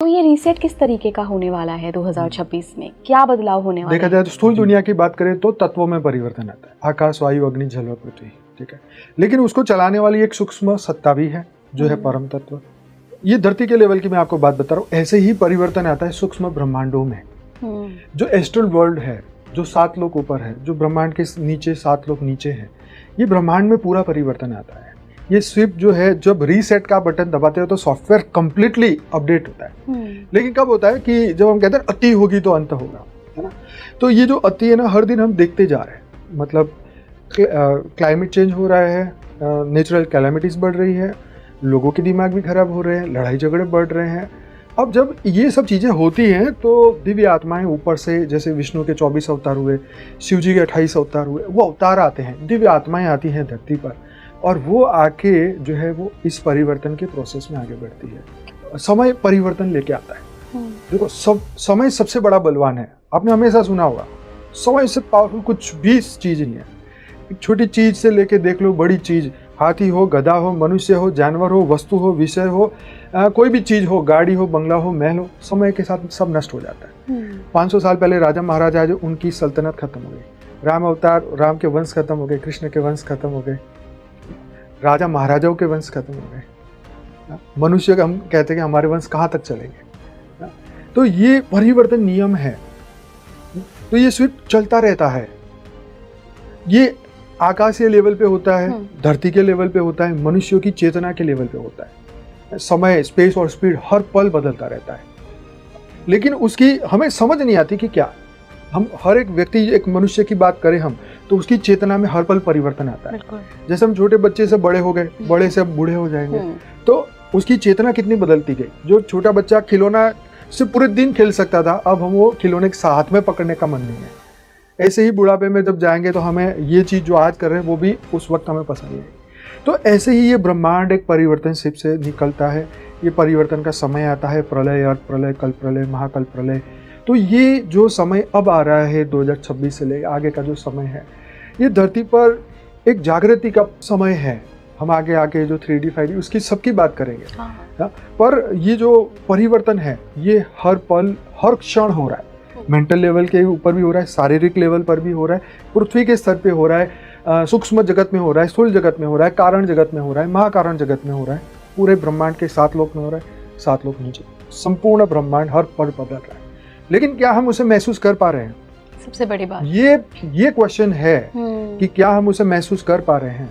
तो ये रीसेट किस तरीके का होने वाला है 2026 में? क्या बदलाव होने वाला है? देखा जाए तो स्थूल दुनिया की बात करें तो तत्वों में परिवर्तन आता है, आकाश, वायु, अग्नि, जल और पृथ्वी, ठीक है। लेकिन उसको चलाने वाली एक सूक्ष्म सत्ता भी है जो है परम तत्व। ये धरती के लेवल की मैं आपको बात बता रहा हूँ। ऐसे ही परिवर्तन आता है सूक्ष्म ब्रह्मांडों में। जो एस्ट्रल वर्ल्ड है, जो 7 लोक ऊपर है, जो ब्रह्मांड के नीचे 7 लोक नीचे है, ये ब्रह्मांड में पूरा परिवर्तन आता है। ये स्विफ्ट जो है, जब रीसेट का बटन दबाते हो तो सॉफ्टवेयर कंप्लीटली अपडेट होता है। लेकिन कब होता है कि जब हम कहते हैं अति होगी तो अंत होगा, है ना। तो ये जो अति है ना, हर दिन हम देखते जा रहे हैं। मतलब क्लाइमेट चेंज हो रहा है, नेचुरल कैलामिटीज बढ़ रही है, लोगों के दिमाग भी खराब हो रहे हैं, लड़ाई झगड़े बढ़ रहे हैं। अब जब ये सब चीज़ें होती हैं तो दिव्य आत्माएं ऊपर से, जैसे विष्णु के 24 अवतार हुए, शिव जी के 28 अवतार हुए, वो अवतार आते हैं, दिव्य आत्माएं आती हैं धरती पर, और वो आके जो है वो इस परिवर्तन के प्रोसेस में आगे बढ़ती है। समय परिवर्तन लेके आता है। देखो, समय सबसे बड़ा बलवान है। आपने हमेशा सुना होगा, समय से पावरफुल कुछ भी चीज़ नहीं है। एक छोटी चीज़ से लेके देख लो बड़ी चीज़, हाथी हो, गधा हो, मनुष्य हो, जानवर हो, वस्तु हो, विषय हो, कोई भी चीज़ हो, गाड़ी हो, बंगला हो, महल हो, समय के साथ सब नष्ट हो जाता है। 500 साल पहले राजा महाराजा जो, उनकी सल्तनत खत्म हो गई, राम अवतार, राम के वंश खत्म हो गए, कृष्ण के वंश खत्म हो गए, राजा महाराजाओं के वंश खत्म हो गए। मनुष्य का हम कहते हैं कि हमारे वंश कहाँ तक चलेंगे। तो ये परिवर्तन नियम है। तो ये स्विफ्ट चलता रहता है। ये आकाशीय लेवल पे होता है, धरती के लेवल पे होता है, मनुष्यों की चेतना के लेवल पे होता है। समय, स्पेस और स्पीड हर पल बदलता रहता है। लेकिन उसकी हमें समझ नहीं आती कि क्या, हम हर एक व्यक्ति, एक मनुष्य की बात करें हम, तो उसकी चेतना में हर पल परिवर्तन आता है। जैसे हम छोटे बच्चे से बड़े हो गए, बड़े से अब बूढ़े हो जाएंगे, तो उसकी चेतना कितनी बदलती गई। जो छोटा बच्चा खिलौना से पूरे दिन खेल सकता था, अब हम वो खिलौने के हाथ में पकड़ने का मन नहीं है। ऐसे ही बुढ़ापे में जब जाएंगे तो हमें ये चीज़ जो आज कर रहे हैं वो भी उस वक्त हमें पसंद नहीं है। तो ऐसे ही ये ब्रह्मांड एक परिवर्तनशिप से निकलता है। ये परिवर्तन का समय आता है, प्रलय, अर्थ प्रलय, कल प्रलय, महाकल प्रलय। तो ये जो समय अब आ रहा है 2026 से ले आगे का जो समय है, ये धरती पर एक जागृति का समय है। हम आगे आके जो 3D 5D उसकी सबकी बात करेंगे। पर ये जो परिवर्तन है ये हर पल, हर क्षण हो रहा है। मेंटल लेवल के ऊपर भी हो रहा है, शारीरिक लेवल पर भी हो रहा है, पृथ्वी के स्तर पे हो रहा है, सूक्ष्म जगत में हो रहा है, स्थूल जगत में हो रहा है, कारण जगत में हो रहा है, महाकारण जगत में हो रहा है, पूरे ब्रह्मांड के 7 लोक में हो रहा है, 7 लोक नीचे। संपूर्ण ब्रह्मांड हर पल बदल रहा है। लेकिन क्या हम उसे महसूस कर पा रहे हैं? सबसे बड़ी बात ये क्वेश्चन है कि क्या हम उसे महसूस कर पा रहे हैं।